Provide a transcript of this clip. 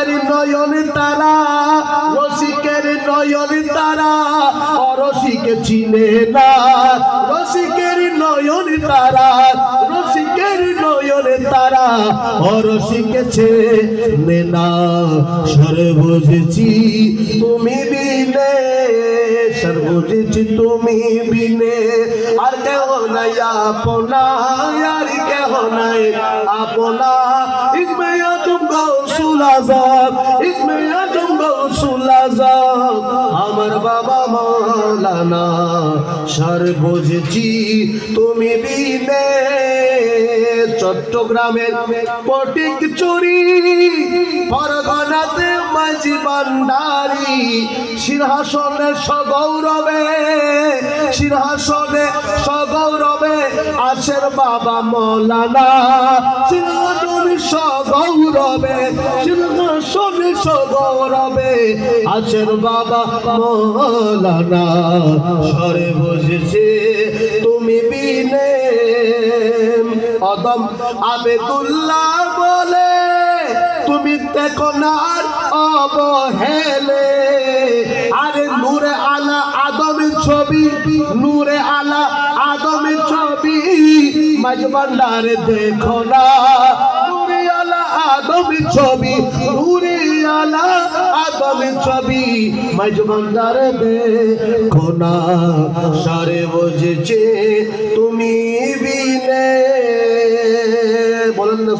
মায়ার নয়ন তারা, রসিকের নয়ন তারা, অরসিকে চিনে না। রসিকের নয়ন তারা, রসিকের নয়ন তারা, অরসিকে চেনে না। সরে বুঝেছি তুমি বিনে, সরে বুঝেছি তুমি বিনে, আর কেহ নাই আপনা, আর কেহ নাই আপনা। ইসমে আজম গৌসুল আজম, ইসমে আজম গৌসুল আজম, আমার বাবা মৌলানা। সরে বুঝেছি তুমি বিনে। চট্টগ্রামের পটিক চুরি, পরগনাতে মাঝি ভান্ডারি, সিংহাসনে সগৌরবে, সিংহাসনে সগৌরবে আছেন বাবা মৌলানা। সিংহাসনে সগৌরবে, সিংহাসনে সগৌরবে আছেন বাবা মৌলানা। সরে বুঝেছে তুমি বিনে। আদম আবেদুল্লাহ বলে তুমি দেখো না আর অবহেলে। আরে নূরে আলা আদমের ছবি, নূরে আলা আদমের ছবি, মাঝ ভান্ডারে দেখো না। নূরে আলা আদমের ছবি, নূরে আলা আদমের ছবি, মাঝ ভান্ডারে দেখো না। সারে বুঝেছে তুমি বিনে। বলেন না।